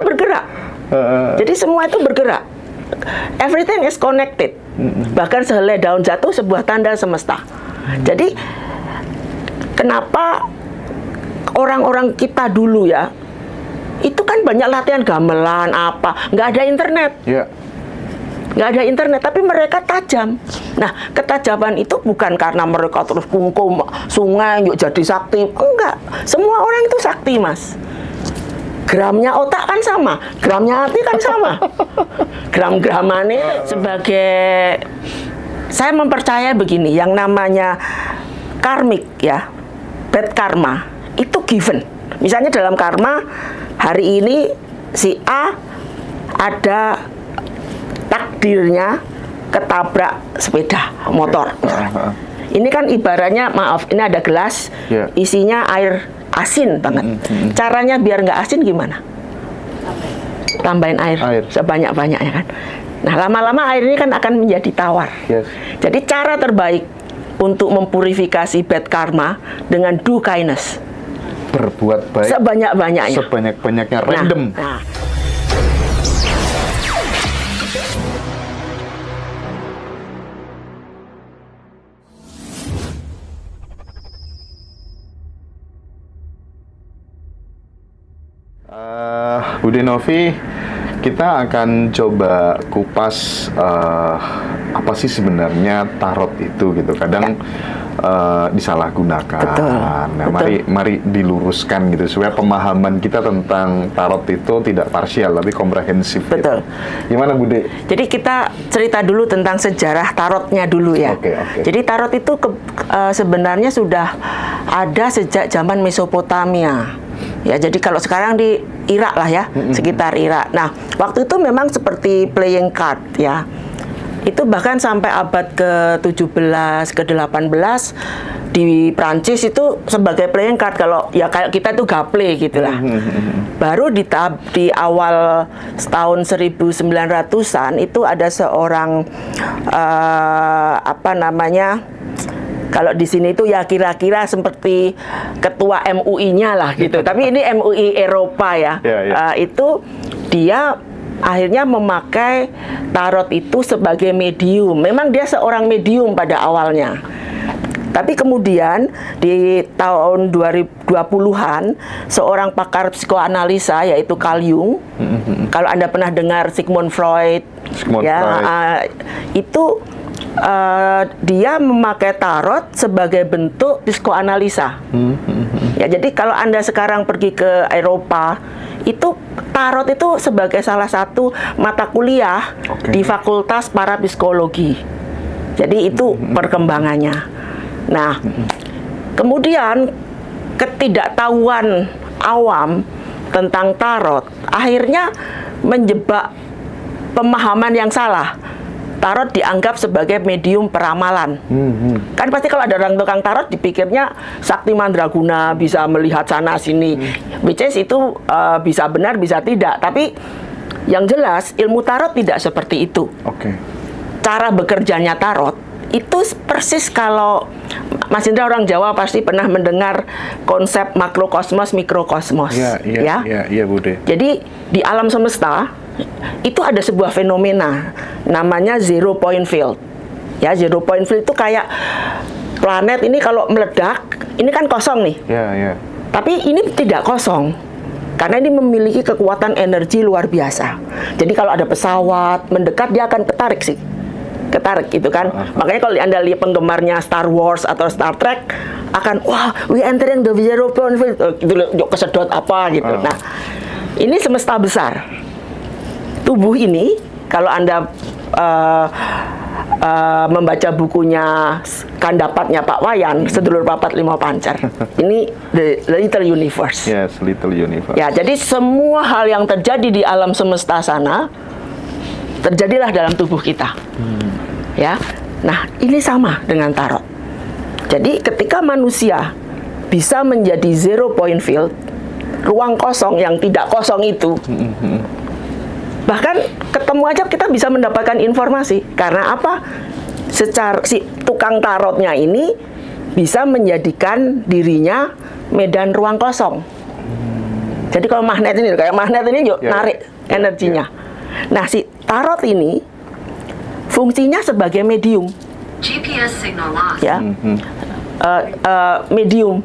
bergerak. Jadi semua itu bergerak. Everything is connected. Bahkan sehelai daun jatuh sebuah tanda semesta. Jadi kenapa orang-orang kita dulu ya, itu kan banyak latihan gamelan apa, nggak ada internet. Nggak ada internet, tapi mereka tajam. Nah, ketajaman itu bukan karena mereka terus kungkum sungai yuk jadi sakti. Enggak, semua orang itu sakti, Mas. Gramnya otak kan sama, gramnya hati kan sama. Gram-gramannya sebagai, saya mempercaya begini, yang namanya karmik ya, bad karma, itu given. Misalnya dalam karma, hari ini si A ada takdirnya ketabrak sepeda motor. Ini kan ibaratnya, maaf, ini ada gelas, isinya air asin banget. Caranya biar nggak asin gimana? Tambahin air. Sebanyak-banyaknya kan. Nah, lama-lama air ini kan akan menjadi tawar. Jadi cara terbaik untuk mempurifikasi bad karma dengan do kindness. Berbuat baik sebanyak-banyaknya. Sebanyak-banyaknya, random. Bude Novi, kita akan coba kupas apa sih sebenarnya tarot itu gitu. Kadang disalahgunakan. Nah, mari diluruskan gitu supaya pemahaman kita tentang tarot itu tidak parsial tapi komprehensif. Betul. Gitu. Gimana Bude? Jadi kita cerita dulu tentang sejarah tarotnya dulu ya. Jadi tarot itu sebenarnya sudah ada sejak zaman Mesopotamia. Ya, jadi kalau sekarang di Irak lah ya, sekitar Irak. Nah, waktu itu memang seperti playing card ya. Itu bahkan sampai abad ke-17, ke-18 di Prancis itu sebagai playing card, kalau ya kayak kita itu gaple gitulah. Baru di awal tahun 1900-an itu ada seorang apa namanya, kalau di sini itu ya kira-kira seperti ketua MUI-nya lah gitu. Tapi ini MUI Eropa ya. Itu dia akhirnya memakai tarot itu sebagai medium. Memang dia seorang medium pada awalnya. Tapi kemudian di tahun 2020-an seorang pakar psikoanalisa yaitu Carl Jung, kalau Anda pernah dengar Sigmund Freud, itu dia memakai tarot sebagai bentuk psikoanalisa. Ya, jadi kalau Anda sekarang pergi ke Eropa, itu tarot itu sebagai salah satu mata kuliah di Fakultas Parapsikologi. Jadi itu perkembangannya. Nah, kemudian ketidaktahuan awam tentang tarot akhirnya menjebak pemahaman yang salah. Tarot dianggap sebagai medium peramalan. Kan pasti kalau ada orang tukang tarot dipikirnya sakti mandraguna, bisa melihat sana sini. Which is itu bisa benar, bisa tidak. Tapi yang jelas ilmu tarot tidak seperti itu. Cara bekerjanya tarot itu persis, kalau Mas Indra orang Jawa pasti pernah mendengar konsep makrokosmos, mikrokosmos. Iya, Bude. Jadi di alam semesta itu ada sebuah fenomena namanya zero point field. Ya, zero point field itu kayak planet ini kalau meledak, ini kan kosong nih. Tapi ini tidak kosong. Karena ini memiliki kekuatan energi luar biasa. Jadi kalau ada pesawat mendekat, dia akan ketarik gitu kan. Makanya kalau Anda lihat penggemarnya Star Wars atau Star Trek akan, wah, we entering the zero point field, kesedot apa gitu. Nah, ini semesta besar. Tubuh ini, kalau Anda membaca bukunya Kandapatnya Pak Wayan, Sedulur Papat Lima Pancer, ini the little universe. Yes, little universe. Ya, jadi semua hal yang terjadi di alam semesta sana terjadilah dalam tubuh kita. Ya. Nah, ini sama dengan tarot. Jadi ketika manusia bisa menjadi zero point field, ruang kosong yang tidak kosong itu, bahkan ketemu aja kita bisa mendapatkan informasi. Karena apa? Secara si tukang tarotnya ini bisa menjadikan dirinya medan ruang kosong. Jadi kalau magnet ini, kayak magnet ini yuk narik energinya. Nah, si tarot ini fungsinya sebagai medium. GPS signal lost. Ya, medium.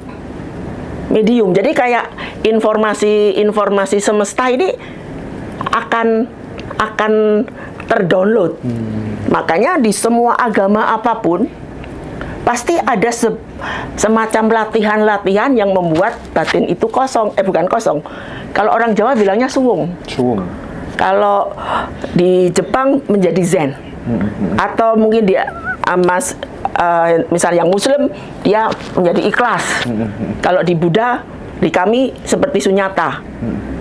Jadi kayak informasi semesta ini akan terdownload. Makanya di semua agama apapun pasti ada semacam latihan-latihan yang membuat batin itu kosong. Bukan kosong. Kalau orang Jawa bilangnya suwung. Kalau di Jepang menjadi zen. Atau mungkin dia misalnya yang Muslim dia menjadi ikhlas. Kalau di Buddha, di kami seperti sunyata.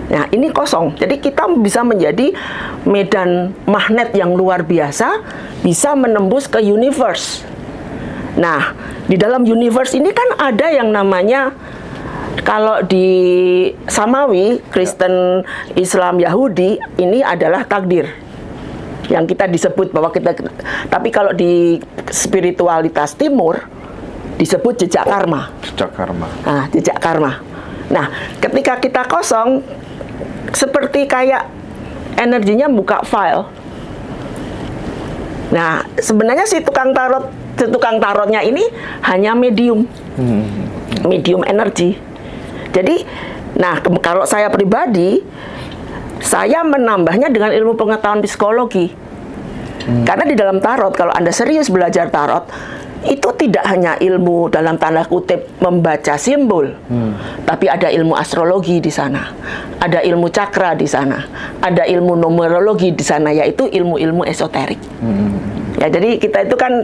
Nah, ini kosong. Jadi kita bisa menjadi medan magnet yang luar biasa, bisa menembus ke universe. Nah, di dalam universe ini kan ada yang namanya, kalau di Samawi, Kristen, Islam, Yahudi, ini adalah takdir. Yang kita disebut bahwa tapi kalau di spiritualitas timur disebut jejak karma. Nah, jejak karma. Nah, ketika kita kosong, seperti kayak energinya buka file. Nah, sebenarnya si tukang tarotnya ini hanya medium energi. Jadi, nah kalau saya pribadi, saya menambahnya dengan ilmu pengetahuan psikologi. Karena di dalam tarot, kalau Anda serius belajar tarot, itu tidak hanya ilmu dalam tanda kutip membaca simbol, tapi ada ilmu astrologi di sana, ada ilmu cakra di sana, ada ilmu numerologi di sana, yaitu ilmu-ilmu esoterik. Ya, jadi kita itu kan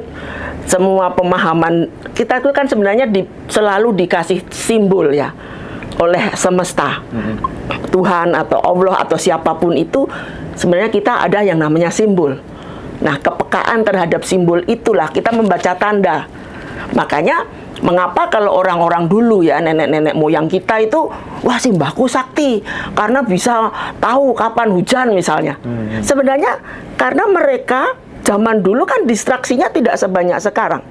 semua pemahaman kita itu kan sebenarnya selalu dikasih simbol ya oleh semesta, Tuhan atau Allah atau siapapun itu, sebenarnya kita ada yang namanya simbol. Nah, kepekaan terhadap simbol itulah kita membaca tanda. Makanya, mengapa kalau orang-orang dulu ya, nenek-nenek moyang kita itu, wah simbahku sakti, karena bisa tahu kapan hujan misalnya. Sebenarnya, karena mereka zaman dulu kan distraksinya tidak sebanyak sekarang.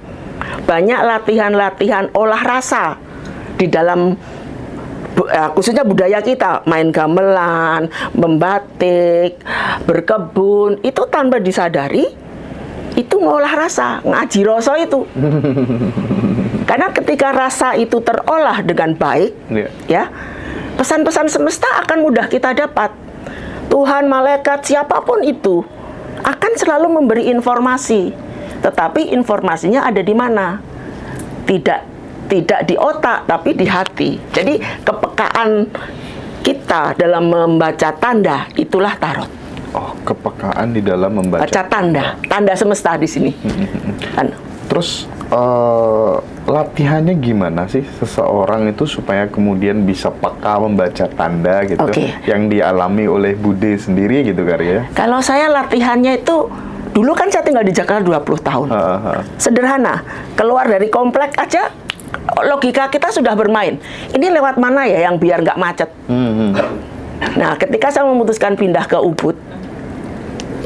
Banyak latihan-latihan olah rasa di dalam khususnya budaya kita, main gamelan, membatik, berkebun, itu tanpa disadari itu ngolah rasa, ngaji rasa itu. Karena ketika rasa itu terolah dengan baik, ya, pesan-pesan semesta akan mudah kita dapat. Tuhan, malaikat, siapapun itu akan selalu memberi informasi. Tetapi informasinya ada di mana? Tidak di otak, tapi di hati. Jadi kepekaan kita dalam membaca tanda, itulah tarot. Oh, kepekaan di dalam membaca tanda semesta di sini. Terus latihannya gimana sih seseorang itu supaya kemudian bisa peka membaca tanda gitu, yang dialami oleh Bude sendiri gitu ya? Kalau saya latihannya itu, dulu kan saya tinggal di Jakarta 20 tahun. Sederhana, keluar dari komplek aja logika kita sudah bermain. Ini lewat mana ya yang biar nggak macet? Nah, ketika saya memutuskan pindah ke Ubud,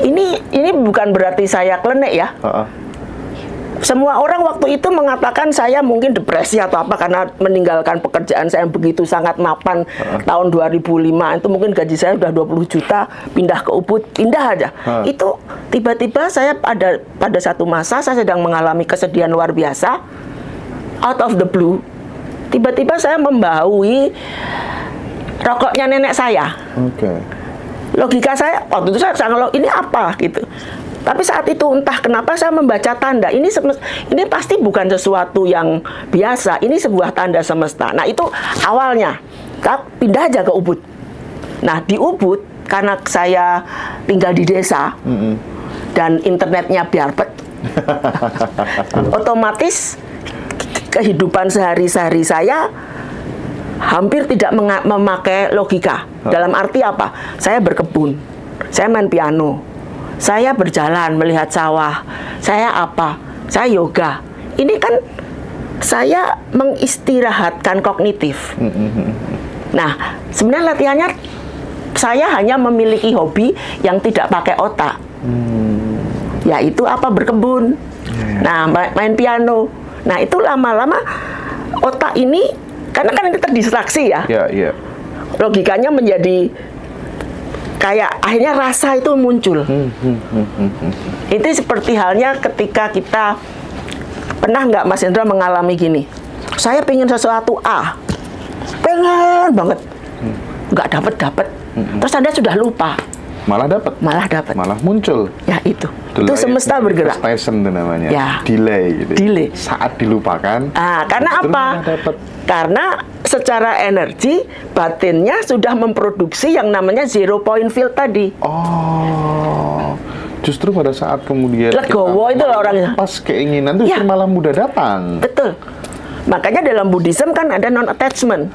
ini bukan berarti saya klenek ya. Semua orang waktu itu mengatakan saya mungkin depresi atau apa karena meninggalkan pekerjaan saya yang begitu sangat mapan tahun 2005. Itu mungkin gaji saya sudah 20 juta, pindah ke Ubud, pindah aja. Itu tiba-tiba saya pada satu masa saya sedang mengalami kesedihan luar biasa. Out of the blue, tiba-tiba saya membaui rokoknya nenek saya. Logika saya waktu itu saya ngelok, ini apa gitu. Tapi saat itu entah kenapa saya membaca tanda. Ini pasti bukan sesuatu yang biasa. Ini sebuah tanda semesta. Nah, itu awalnya. Pindah aja ke Ubud. Nah, di Ubud karena saya tinggal di desa dan internetnya biarpet, otomatis kehidupan sehari-hari saya hampir tidak memakai logika. Dalam arti apa? Saya berkebun, saya main piano, saya berjalan melihat sawah, saya apa? Saya yoga. Ini kan saya mengistirahatkan kognitif. Nah, sebenarnya latihannya saya hanya memiliki hobi yang tidak pakai otak. Yaitu apa? Berkebun. Nah, main piano. Nah, itu lama-lama otak ini, karena kan ini terdistraksi ya. logikanya menjadi kayak akhirnya rasa itu muncul. Itu seperti halnya ketika kita pernah nggak Mas Hendra mengalami gini, saya pengen sesuatu A, pengen banget, nggak dapet, terus Anda sudah lupa. Malah dapat. Malah muncul. Ya itu semesta bergerak. Manifestation itu namanya. Ya. Delay gitu. Delay. Saat dilupakan. Karena apa? Karena secara energi batinnya sudah memproduksi yang namanya zero point field tadi. Oh. Justru pada saat kemudian legowo itu lah orangnya. Pas keinginan itu malah mudah datang. Betul. Makanya dalam Buddhism kan ada non attachment.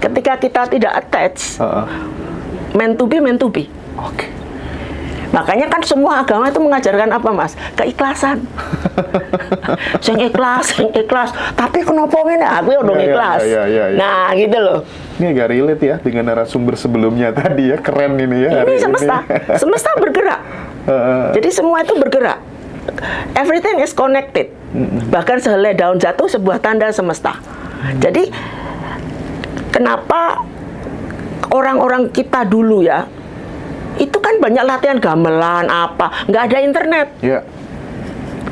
Ketika kita tidak attach, meant to be. Oke. Makanya kan semua agama itu mengajarkan apa, Mas? Keikhlasan. Sing ikhlas. Tapi kenapa ini? Aku udah ikhlas. Ya. Nah, gitu loh. Ini agak relate ya dengan narasumber sebelumnya tadi ya. Keren ini ya. Ini semesta bergerak. Jadi semua itu bergerak. Everything is connected. Bahkan sehelai daun jatuh sebuah tanda semesta. Jadi kenapa orang-orang kita dulu ya, itu kan banyak latihan gamelan nggak ada internet.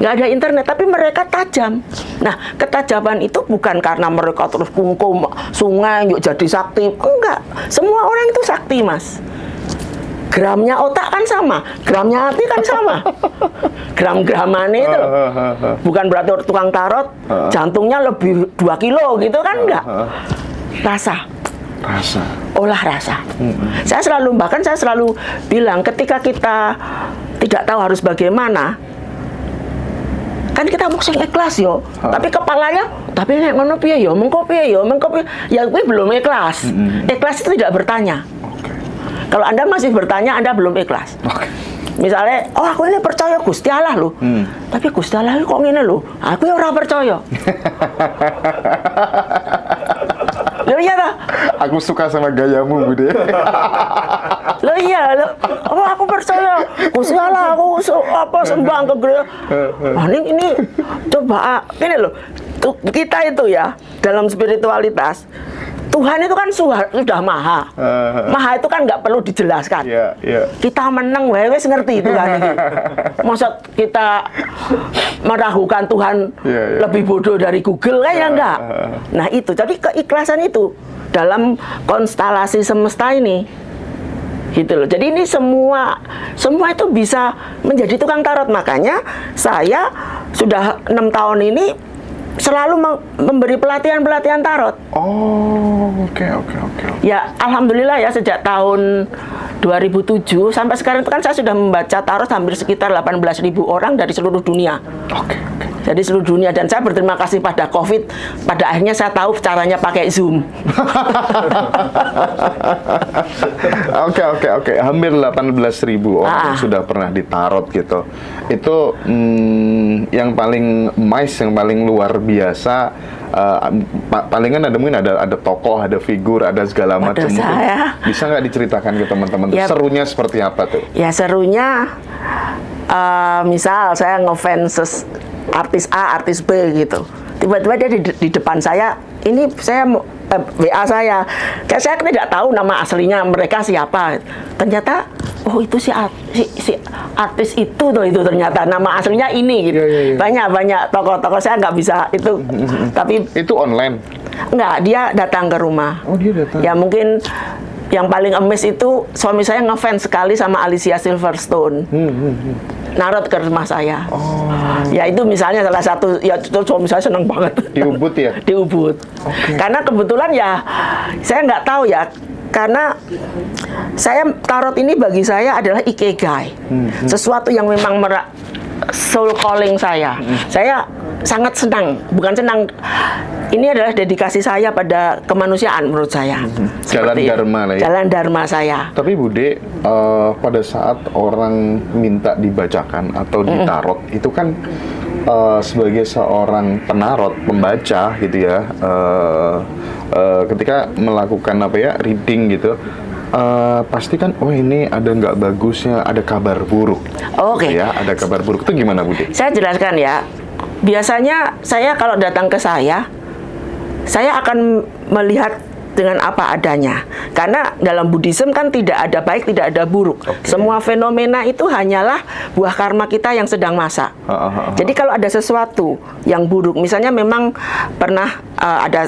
Nggak ada internet, tapi mereka tajam. Nah, ketajaman itu bukan karena mereka terus kungkum sungai yuk jadi sakti. Enggak, semua orang itu sakti, Mas. Gramnya otak kan sama, gramnya hati kan sama. Gram-gramannya itu loh. Bukan berarti tukang tarot jantungnya lebih 2 kilo gitu kan, enggak. Rasa. Olah rasa. Saya selalu bilang ketika kita tidak tahu harus bagaimana, kan kita mau sing ikhlas yo, tapi kepalanya tapi nek ngono piye yo, mengko piye yo, ya kuwi belum ikhlas. Ikhlas itu tidak bertanya. Kalau Anda masih bertanya, Anda belum ikhlas. Misalnya, aku ini percaya Gusti Allah loh, tapi Gusti Allah kok ngene loh, aku ora percaya. Loh iya lah. Aku suka sama gayamu, Bude. Loh iya, aku percaya Gusti Allah, aku sembah ke gereja. Ini coba ini loh. Kita itu ya dalam spiritualitas, Tuhan itu kan sudah maha. Maha itu kan nggak perlu dijelaskan. Kita menang, wes ngerti itu kan. Masa kita meragukan Tuhan lebih bodoh dari Google kan ya enggak. Nah itu, jadi keikhlasan itu dalam konstelasi semesta ini, gitu loh. Jadi ini semua itu bisa menjadi tukang tarot. Makanya saya sudah 6 tahun ini selalu memberi pelatihan tarot. Oke. Ya, alhamdulillah ya, sejak tahun 2007 sampai sekarang itu kan saya sudah membaca tarot hampir sekitar 18.000 orang dari seluruh dunia. Oke. Jadi seluruh dunia, dan saya berterima kasih pada COVID, pada akhirnya saya tahu caranya pakai Zoom. Oke. Hampir 18.000 orang sudah pernah ditarot gitu. Itu yang paling yang paling luar biasa. Palingan ada tokoh, ada figur, ada segala macam. Bisa nggak diceritakan ke teman-teman ya, serunya seperti apa tuh? Ya serunya, misal saya ngefans artis A, artis B gitu. Tiba-tiba dia di depan saya, ini saya WA saya. Kayak saya tidak tahu nama aslinya mereka siapa. Ternyata itu si artis itu ternyata nama aslinya ini gitu. Banyak tokoh-tokoh saya nggak bisa itu. Tapi itu online? Enggak, dia datang ke rumah. Dia datang. Ya mungkin yang paling emes itu suami saya ngefans sekali sama Alicia Silverstone. Narot ke rumah saya. Ya itu misalnya salah satu, ya itu suami saya senang banget. Di Ubud ya? Di Ubud. Karena kebetulan ya saya nggak tahu ya, karena saya tarot ini bagi saya adalah ikigai. Sesuatu yang memang soul calling saya. Saya sangat senang, bukan senang. Ini adalah dedikasi saya pada kemanusiaan menurut saya. Jalan Dharma lah ya. Jalan Dharma saya. Tapi Bude, pada saat orang minta dibacakan atau ditarot, itu kan sebagai seorang penarot, pembaca gitu ya, ketika melakukan reading gitu, pasti kan, ini ada nggak bagusnya, ada kabar buruk. Ya, ada kabar buruk. Itu gimana, Bude? Saya jelaskan ya. Biasanya saya kalau datang ke saya akan melihat dengan apa adanya. Karena dalam Buddhism kan tidak ada baik, tidak ada buruk. Semua fenomena itu hanyalah buah karma kita yang sedang masak. Jadi kalau ada sesuatu yang buruk, misalnya memang pernah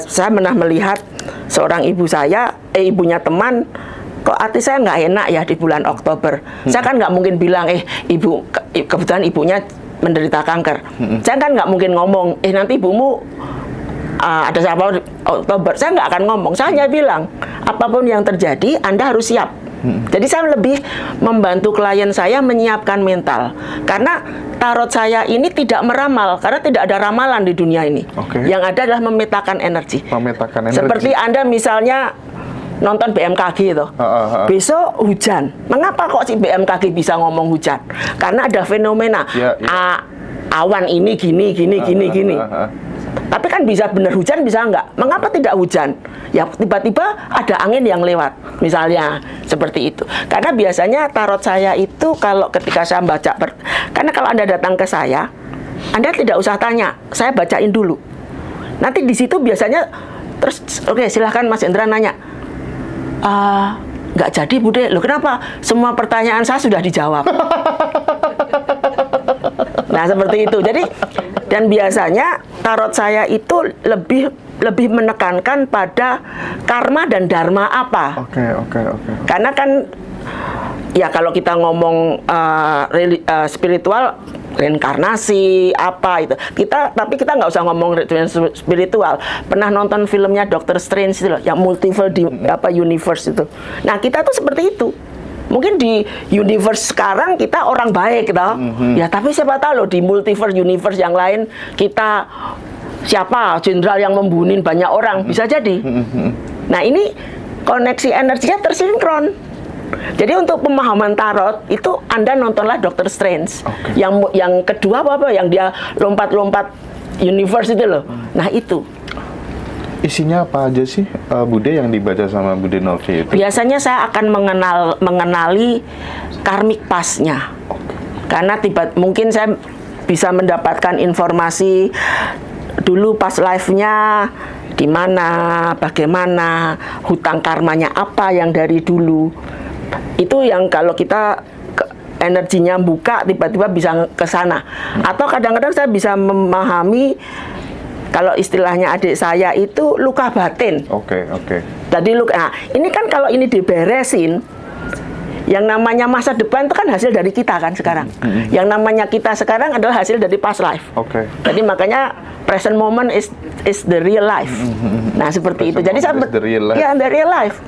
saya pernah melihat seorang ibunya teman, kok hati saya nggak enak ya di bulan Oktober. Saya kan nggak mungkin bilang, ibu, kebetulan ibunya menderita kanker. Saya kan nggak mungkin ngomong, nanti ibumu ada siapa Oktober. Saya nggak akan ngomong. Saya hanya bilang, apapun yang terjadi, Anda harus siap. Jadi saya lebih membantu klien saya menyiapkan mental. Karena tarot saya ini tidak meramal, karena tidak ada ramalan di dunia ini. Yang ada adalah memetakan energi. Seperti Anda misalnya nonton BMKG itu, besok hujan. Mengapa kok si BMKG bisa ngomong hujan? Karena ada fenomena awan ini gini. Tapi kan bisa benar hujan, bisa enggak. Mengapa tidak hujan? Ya tiba-tiba ada angin yang lewat, misalnya seperti itu. Karena biasanya tarot saya itu kalau ketika saya baca, karena kalau Anda datang ke saya, Anda tidak usah tanya, saya bacain dulu. Nanti di situ biasanya terus, oke, silahkan Mas Hendra nanya. Nggak jadi Bude, loh kenapa? Semua pertanyaan saya sudah dijawab. Nah seperti itu. Jadi dan biasanya tarot saya itu lebih menekankan pada karma dan dharma apa. Karena kan ya kalau kita ngomong spiritual, reinkarnasi apa itu, tapi kita nggak usah ngomong spiritual. Pernah nonton filmnya Doctor Strange itu loh, yang multiple universe itu. Nah kita tuh seperti itu. Mungkin di universe sekarang kita orang baik gitu. Ya tapi siapa tahu loh di multiverse universe yang lain kita siapa jenderal yang membunuh banyak orang, bisa jadi. Nah ini koneksi energinya tersinkron. Jadi untuk pemahaman tarot itu Anda nontonlah Doctor Strange. Yang kedua apa yang dia lompat-lompat universe itu loh. Nah itu. Isinya apa aja sih Bude yang dibaca sama Bude Novi itu? Biasanya saya akan mengenali karmik pasnya. Karena mungkin saya bisa mendapatkan informasi dulu pas live-nya di mana, bagaimana, hutang karmanya apa yang dari dulu. Itu yang kalau kita energinya buka tiba-tiba bisa ke sana. Atau kadang-kadang saya bisa memahami, kalau istilahnya adik saya itu luka batin. Jadi ini kan kalau ini diberesin, yang namanya masa depan itu kan hasil dari kita kan sekarang. Yang namanya kita sekarang adalah hasil dari past life. Jadi makanya present moment is the real life. Nah seperti itu. Jadi the real life.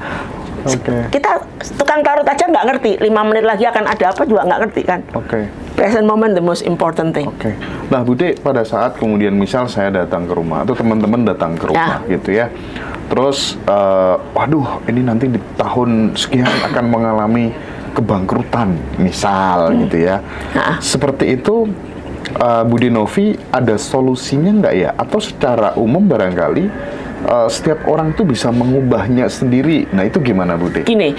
Kita tukang tarot aja nggak ngerti 5 menit lagi akan ada apa juga nggak ngerti kan. Present moment the most important thing. Nah Bude, pada saat kemudian misal saya datang ke rumah atau teman-teman datang ke rumah gitu ya, terus waduh ini nanti di tahun sekian akan mengalami kebangkrutan misal gitu ya, seperti itu Bude Novi ada solusinya nggak ya? Atau secara umum barangkali setiap orang tuh bisa mengubahnya sendiri. Nah itu gimana Bude? Gini,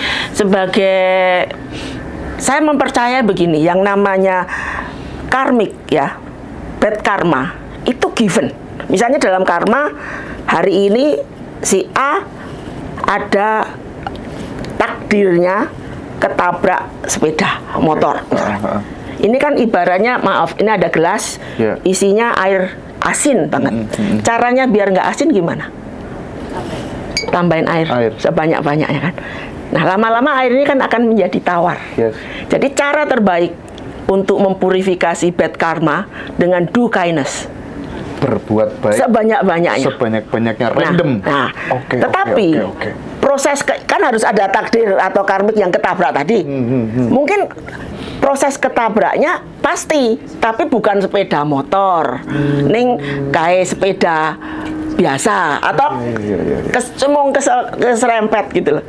saya mempercaya begini, yang namanya karmik ya, bad karma itu given. Misalnya dalam karma hari ini si A ada takdirnya ketabrak sepeda motor. Ini kan ibaratnya, maaf, ini ada gelas isinya air asin banget. Caranya biar nggak asin gimana? Tambahin air sebanyak-banyaknya kan. Nah lama-lama air ini kan akan menjadi tawar. Jadi cara terbaik untuk mempurifikasi bad karma dengan do kindness. Berbuat baik sebanyak-banyaknya, random. Tetapi proses kan harus ada takdir atau karmik yang ketabrak tadi. Mungkin proses ketabraknya pasti, tapi bukan sepeda motor, ning kayak sepeda biasa atau keserempet gitu loh.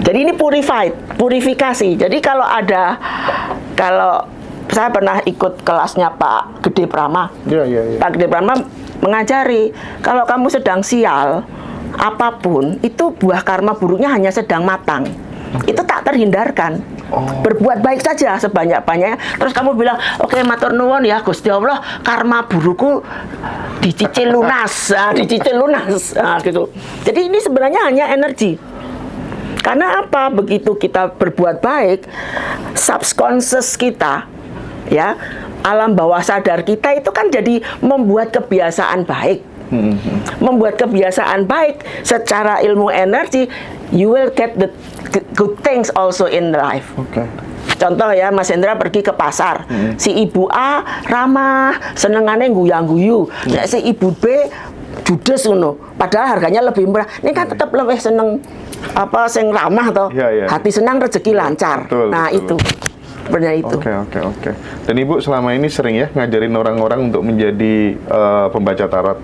Jadi ini purifikasi. Jadi kalau saya pernah ikut kelasnya Pak Gede Prama. Pak Gede Prama mengajari kalau kamu sedang sial apapun itu buah karma buruknya hanya sedang matang. Itu tak terhindarkan. Berbuat baik saja sebanyak-banyaknya. Terus kamu bilang, oke, matur nuwun ya Gusti Allah, karma buruku dicicil lunas, dicicil lunas, gitu. Jadi ini sebenarnya hanya energi. Karena apa? Begitu kita berbuat baik, subconscious kita, ya, alam bawah sadar kita itu kan jadi membuat kebiasaan baik. Membuat kebiasaan baik secara ilmu energi, you will get the good things also in life. Contoh ya, Mas Hendra pergi ke pasar, si ibu A ramah, senengannya guyang-guyu, si ibu B judes ngono, padahal harganya lebih murah. Ini kan tetap lebih seneng apa sing ramah toh, hati senang rezeki lancar. Nah itu. Sebenarnya itu. Oke. Dan Ibu selama ini sering ya ngajarin orang-orang untuk menjadi pembaca tarot?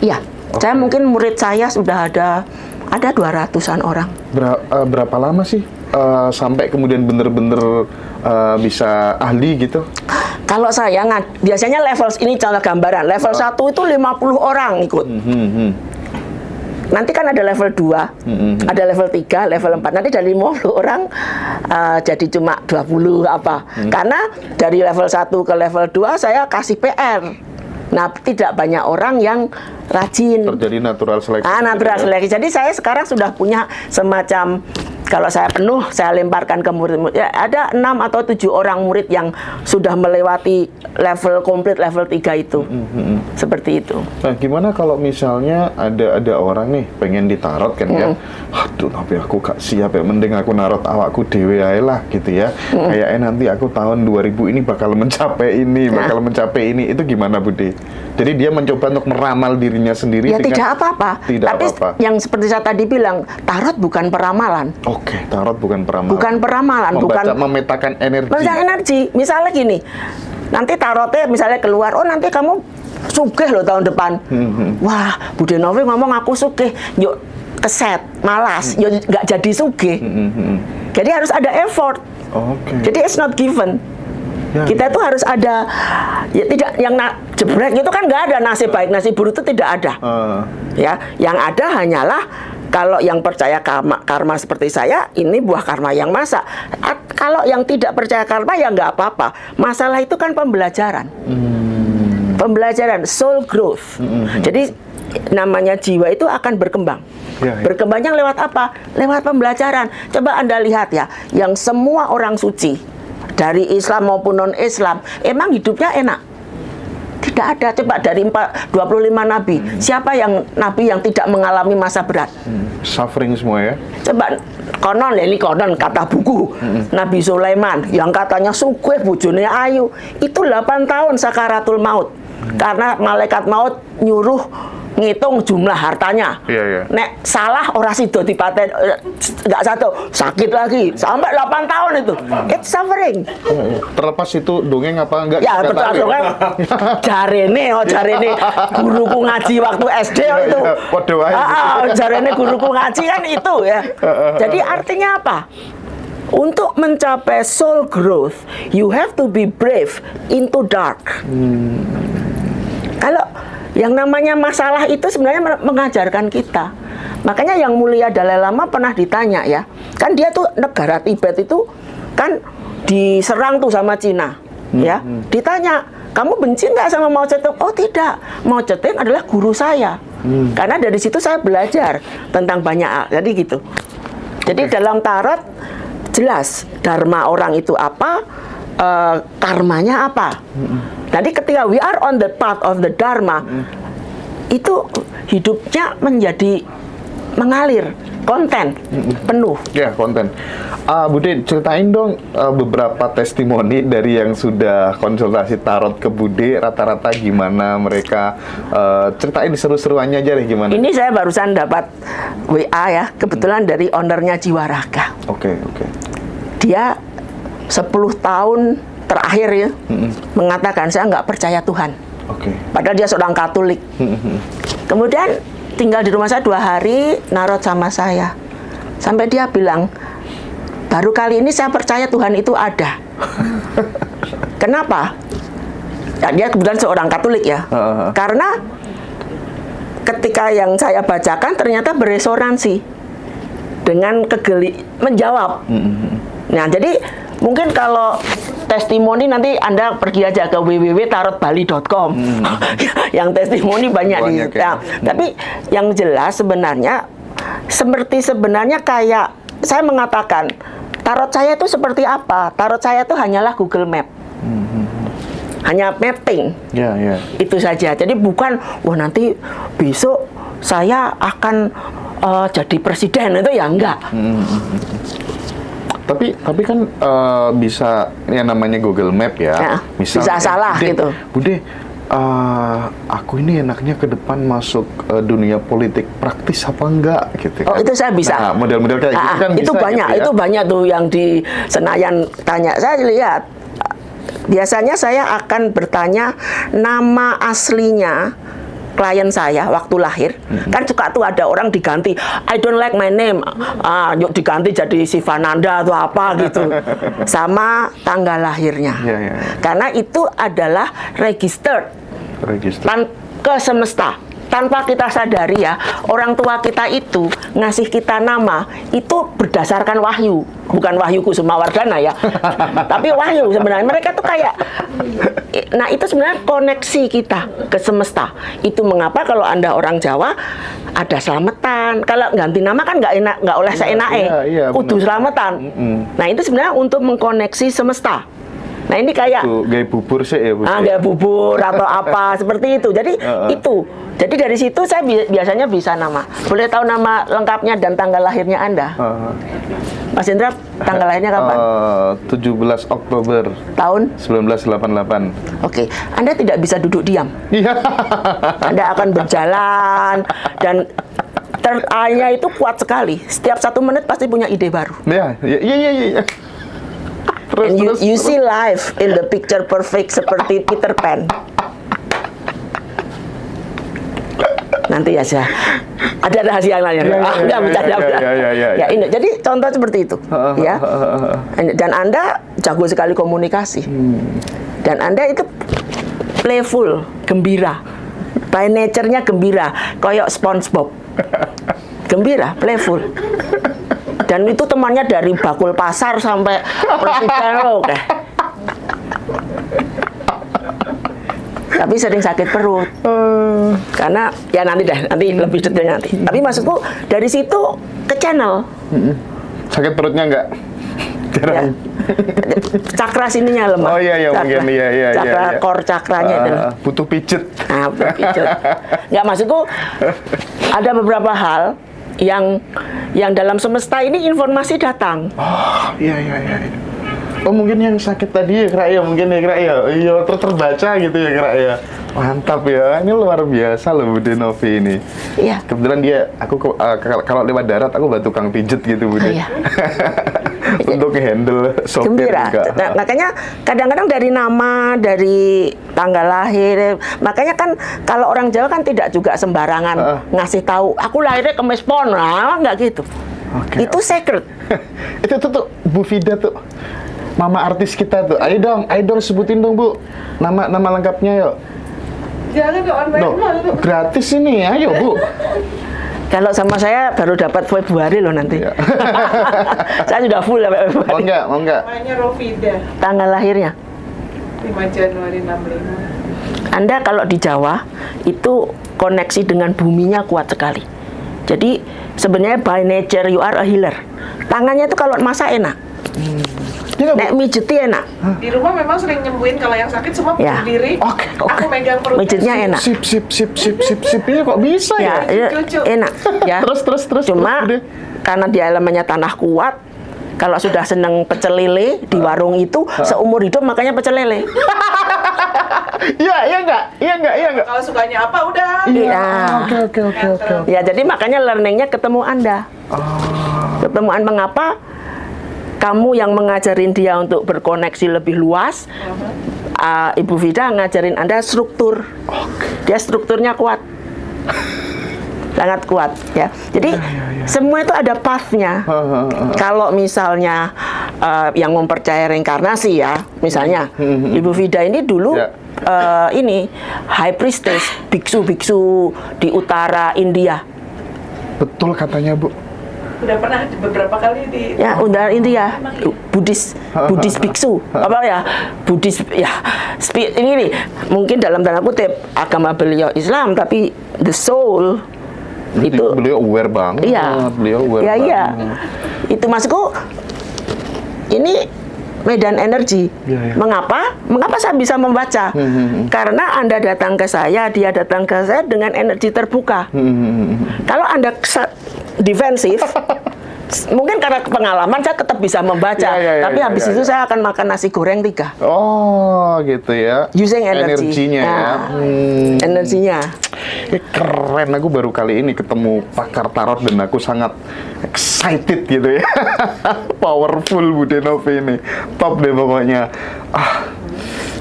Iya. Saya mungkin murid saya sudah ada 200-an orang. Berapa lama sih sampai kemudian bener-bener bisa ahli gitu? Kalau saya biasanya level ini contoh gambaran. Level 1 itu 50 orang ikut. Nanti kan ada level 2, ada level 3, level 4. Nanti dari 50 orang jadi cuma 20 apa. Karena dari level 1 ke level 2 saya kasih PR. Nah, tidak banyak orang yang rajin. Terjadi natural seleksi. Natural seleksi. Jadi saya sekarang sudah punya semacam, kalau saya penuh, saya lemparkan ke murid-murid. Ya, ada 6 atau 7 orang murid yang sudah melewati level komplit, level 3 itu. Seperti itu. Nah, gimana kalau misalnya ada orang nih pengen ditarot kan ya? Aduh, tapi aku gak siap ya, mending aku narot awakku dewe ae lah gitu ya. Kayaknya nanti aku tahun 2000 ini bakal mencapai ini, bakal mencapai ini. Itu gimana, Budi? Jadi dia mencoba untuk meramal dirinya sendiri. Ya tidak apa-apa. Tapi yang seperti saya tadi bilang, tarot bukan peramalan. Oke, tarot bukan peramalan. Bukan peramalan, memetakan energi. Memetakan energi. Misalnya gini, nanti tarotnya misalnya keluar, oh nanti kamu sugih loh tahun depan. Wah, Bude Novi ngomong aku sugih, yuk keset, malas, yuk nggak jadi sugih. Jadi harus ada effort. Jadi it's not given. Kita itu harus ada, ya tidak yang jebrek itu kan nggak ada nasib baik, nasib buruk itu tidak ada. Ya, yang ada hanyalah kalau yang percaya karma seperti saya, ini buah karma yang masa. Kalau yang tidak percaya karma ya nggak apa-apa. Masalah itu kan pembelajaran, pembelajaran soul growth. Jadi namanya jiwa itu akan berkembang. Berkembangnya lewat apa? Lewat pembelajaran. Coba Anda lihat ya, yang semua orang suci dari Islam maupun non-Islam, emang hidupnya enak? Tidak ada. Coba dari 25 nabi, siapa yang nabi yang tidak mengalami masa berat? Suffering semua ya? Coba, konon ya, ini konon kata buku. Nabi Sulaiman yang katanya sugih bojone ayu, itu 8 tahun sakaratul maut. Karena malaikat maut nyuruh ngitung jumlah hartanya. Nek salah orang sido dipaten, nggak satu, sakit lagi sampai 8 tahun itu. It's suffering. Terlepas itu dongeng apa enggak? Ya betul dongeng. Jarene guruku ngaji waktu SD itu. Jarene guruku ngaji kan itu ya. Jadi artinya apa? Untuk mencapai soul growth, you have to be brave into dark. Kalau yang namanya masalah itu sebenarnya mengajarkan kita. Makanya yang mulia Dalai Lama pernah ditanya ya, kan dia tuh negara Tibet itu kan diserang tuh sama Cina, ya. Ditanya, kamu benci nggak sama Mao Zedong? Oh tidak, Mao Zedong adalah guru saya. Karena dari situ saya belajar tentang banyak hal. Jadi gitu. Jadi dalam tarot jelas dharma orang itu apa, karmanya apa. Jadi ketika we are on the path of the dharma, itu hidupnya menjadi mengalir, konten, penuh. Ya, konten. Bude, ceritain dong beberapa testimoni dari yang sudah konsultasi tarot ke Bude, rata-rata gimana mereka, ceritain seru-seruannya aja deh gimana. Ini saya barusan dapat WA ya, kebetulan dari ownernya Jiwaraga. Oke. Dia 10 tahun terakhir ya, mengatakan saya nggak percaya Tuhan. Padahal dia seorang Katolik. Kemudian tinggal di rumah saya 2 hari, narot sama saya. Sampai dia bilang, baru kali ini saya percaya Tuhan itu ada. Kenapa? Ya, dia kebetulan seorang Katolik ya. Karena ketika yang saya bacakan ternyata beresonansi. dengan menjawab. Nah, jadi mungkin kalau testimoni nanti Anda pergi aja ke www.tarotbali.com. Yang testimoni banyak di situ. Ya. Tapi yang jelas sebenarnya kayak saya mengatakan tarot saya itu seperti apa? Tarot saya itu hanyalah Google Map. Hanya mapping. Itu saja. Jadi bukan wah nanti besok saya akan jadi presiden, itu ya enggak. Tapi kan bisa yang namanya Google Map ya. Bisa salah gitu. Bude, aku ini enaknya ke depan masuk dunia politik praktis apa enggak gitu kan. Oh, itu saya bisa. Nah, model-model kayak gitu kan itu bisa banyak, gitu ya? itu banyak tuh yang di Senayan tanya. Saya lihat biasanya saya akan bertanya nama aslinya klien saya waktu lahir. Kan suka tuh ada orang diganti, I don't like my name, yuk diganti jadi Sivananda atau apa gitu, sama tanggal lahirnya. Karena itu adalah registered ke semesta. Tanpa kita sadari ya, orang tua kita itu ngasih kita nama itu berdasarkan wahyu, bukan Wahyu Kusumawardana ya, tapi wahyu sebenarnya. Mereka tuh kayak, nah itu sebenarnya koneksi kita ke semesta. Itu mengapa kalau Anda orang Jawa ada selamatan. Kalau ganti nama kan nggak oleh seenake, kudu selamatan. Nah itu sebenarnya untuk mengkoneksi semesta. Nah ini kayak gaya bubur sih ya, gaya bubur atau apa seperti itu. Jadi itu. Jadi dari situ saya biasanya bisa nama. Boleh tahu nama lengkapnya dan tanggal lahirnya Anda? Mas Indra, tanggal lahirnya kapan? 17 Oktober tahun 1988. Oke, Anda tidak bisa duduk diam. Anda akan berjalan dan third eye-nya itu kuat sekali. Setiap 1 menit pasti punya ide baru. Iya. And you see life in the picture perfect seperti Peter Pan. Nanti aja ada rahasia yang lain. Enggak bercanda. Ya ini jadi contoh seperti itu ya. Dan Anda jago sekali komunikasi. Dan Anda itu playful, gembira. By nature-nya gembira, kayak SpongeBob. Gembira, playful. Dan itu temannya dari bakul pasar sampai presiden loh. Tapi sering sakit perut. Karena ya nanti lebih detail nanti. Tapi maksudku dari situ ke channel. Sakit perutnya enggak? Ya. Cakra sininya lemah. Oh iya mungkin iya. Cakra core cakranya itu. Butuh pijet. Nah, butuh pijet. Enggak, maksudku ada beberapa hal yang dalam semesta ini informasi datang. Oh, iya. Oh, mungkin yang sakit tadi ya, Kak ya, mungkin ya, Kak ya. Iya, terbaca gitu ya, Kak ya. Mantap ya. Ini luar biasa loh Bude Novi ini. Iya. Kebetulan kalau lewat darat aku buat tukang pijet gitu, Bude. Iya. Untuk handle sopir gembira. juga. Nah, makanya kadang-kadang dari nama, dari tanggal lahir. Makanya kan kalau orang Jawa kan tidak juga sembarangan ngasih tahu aku lahirnya Kemis Pon. Nah, enggak gitu. Itu secret. Itu tuh Bu Vida tuh. Mama artis kita tuh. Ayo dong sebutin dong, Bu. Nama lengkapnya yuk. Jangan dong, gratis ini, ayo Bu. Kalau sama saya baru dapat Februari loh nanti. Saya sudah full sampai Februari. Mau enggak? Namanya Rovida. Tanggal lahirnya 5 Januari 65. Anda kalau di Jawa itu koneksi dengan buminya kuat sekali. Jadi sebenarnya by nature you are a healer. Tangannya itu kalau masak enak. Nek mijeti enak. Di rumah memang sering nyembuhin kalau yang sakit semua berdiri. Oke. Aku megang perutnya. Mijitnya enak. Sip. Ini kok bisa ya? Enak. Ya. Terus. Cuma karena dia elemennya tanah kuat, kalau sudah seneng pecel lele di warung itu seumur hidup makanya pecel lele. Iya enggak. Kalau sukanya apa udah. Iya. Oke. Ya, jadi makanya learningnya ketemu Anda. Ketemu Anda mengapa? Kamu yang mengajarin dia untuk berkoneksi lebih luas, Ibu Vida ngajarin Anda struktur. Dia strukturnya kuat, sangat kuat ya. Jadi semua itu ada path-nya. Kalau misalnya yang mempercayai reinkarnasi ya, misalnya Ibu Vida ini dulu ini high priestess, biksu-biksu di utara India. Betul katanya Bu. Udah pernah beberapa kali di ya undangan India, Buddhis biksu, apa ya, Buddhis ya, ini nih, mungkin dalam tanda kutip agama beliau Islam, tapi the soul itu beliau aware banget. Iya, beliau aware banget. Iya. Itu maksudku, ini medan energi. Ya. Mengapa saya bisa membaca? Karena Anda datang ke saya, dia datang ke saya dengan energi terbuka. Kalau Anda defensif, mungkin karena pengalaman saya tetap bisa membaca, tapi habis itu saya akan makan nasi goreng 3. Oh, gitu ya. Using energy. Energinya ya. Energinya. Keren, aku baru kali ini ketemu pakar tarot dan aku sangat excited gitu ya. Powerful Bude Novi ini. Top deh pokoknya.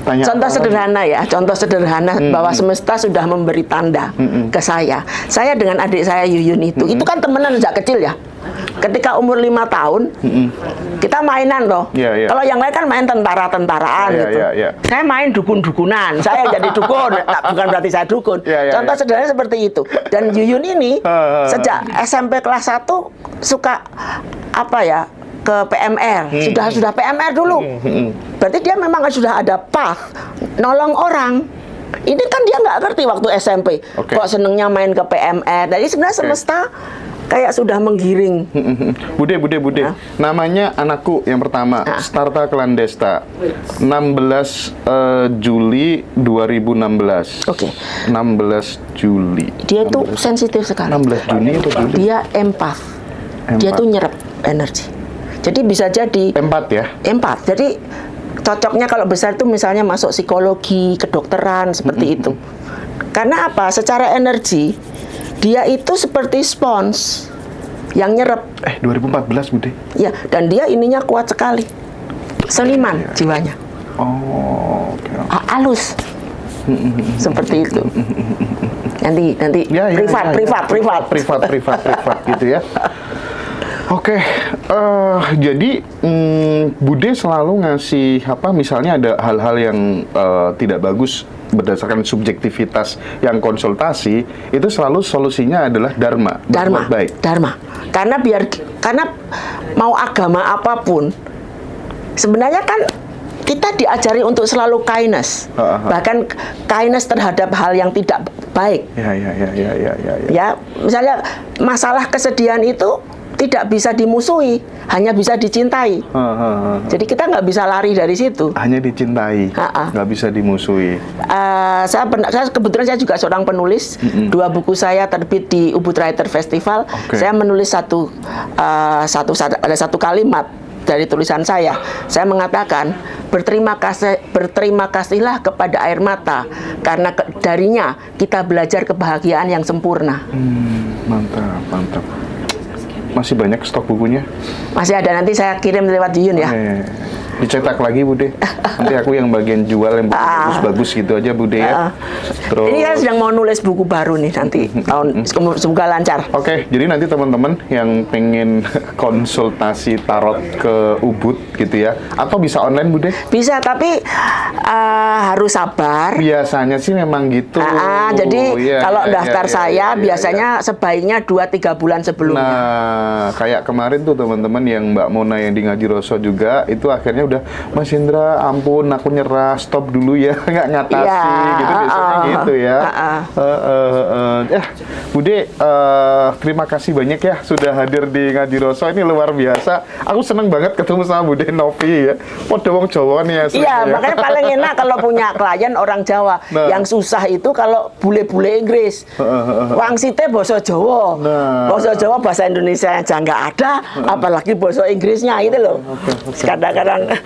Contoh sederhana ya, contoh sederhana bahwa semesta sudah memberi tanda ke saya. Saya dengan adik saya Yuyun itu kan temenan sejak kecil ya. Ketika umur 5 tahun, kita mainan loh. Kalau yang lain kan main tentara-tentaraan gitu. Saya main dukun-dukunan. Saya jadi dukun, bukan berarti saya dukun. Contoh sederhana seperti itu. Dan Yuyun ini sejak SMP kelas 1 suka apa ya? Ke PMR, sudah PMR dulu. Berarti dia memang sudah ada path nolong orang. Ini kan dia nggak ngerti waktu SMP. Kok senengnya main ke PMR. Jadi sebenarnya semesta kayak sudah menggiring. Bude. Namanya anakku yang pertama, Starta Klandesta. 16 Juli 2016. 16 Juli. Dia itu sensitif sekali. 16 Juni atau Juli? Dia empath. Dia tuh nyerap energi. Jadi bisa jadi empat ya? Empat. Jadi cocoknya kalau besar itu misalnya masuk psikologi, kedokteran seperti itu. Karena apa? Secara energi dia itu seperti spons yang nyerap. 2014 Bude. Ya, dan dia ininya kuat sekali. Seniman jiwanya. Oh, oke. Halus. Seperti itu. Nanti privat gitu ya. Oke, jadi Bude selalu ngasih apa? Misalnya ada hal-hal yang tidak bagus berdasarkan subjektivitas yang konsultasi, itu selalu solusinya adalah dharma. Dharma. Karena mau agama apapun, sebenarnya kan kita diajari untuk selalu kindness, bahkan kindness terhadap hal yang tidak baik. Ya, misalnya masalah kesedihan itu tidak bisa dimusuhi, hanya bisa dicintai. Jadi kita nggak bisa lari dari situ. Hanya dicintai, nggak bisa dimusuhi. Saya kebetulan saya juga seorang penulis. 2 buku saya terbit di Ubud Writer Festival. Saya menulis ada satu kalimat dari tulisan saya. Saya mengatakan berterima kasihlah kepada air mata karena darinya kita belajar kebahagiaan yang sempurna. Mantap. Masih banyak stok bukunya? Masih ada, nanti saya kirim lewat Yuyun ya. Dicetak lagi Bude. Nanti aku yang bagian jual yang bagus-bagus gitu aja Bude ya. Terus ini kan sedang mau nulis buku baru nih nanti tahun semoga lancar. Oke, jadi nanti teman-teman yang pengen konsultasi tarot ke Ubud gitu ya, atau bisa online Bude? Bisa, tapi harus sabar. Biasanya sih memang gitu. Jadi kalau daftar saya biasanya sebaiknya 2-3 bulan sebelumnya. Nah, kayak kemarin tuh teman-teman yang Mbak Mona yang di Ngaji Roso juga, itu akhirnya udah, Mas Indra ampun aku nyerah, stop dulu ya, nggak ngatasi gitu biasanya gitu ya. Bude, terima kasih banyak ya sudah hadir di Ngaji Roso, ini luar biasa. Aku seneng banget ketemu sama Bude Novi ya. Podo wong Jawa nih ya. Iya, makanya paling enak kalau punya klien orang Jawa. Yang susah itu kalau bule-bule Inggris. Wangsite basa Jawa. Basa Jawa, bahasa Indonesia aja nggak ada, apalagi bahasa Inggrisnya itu loh. Kadang-kadang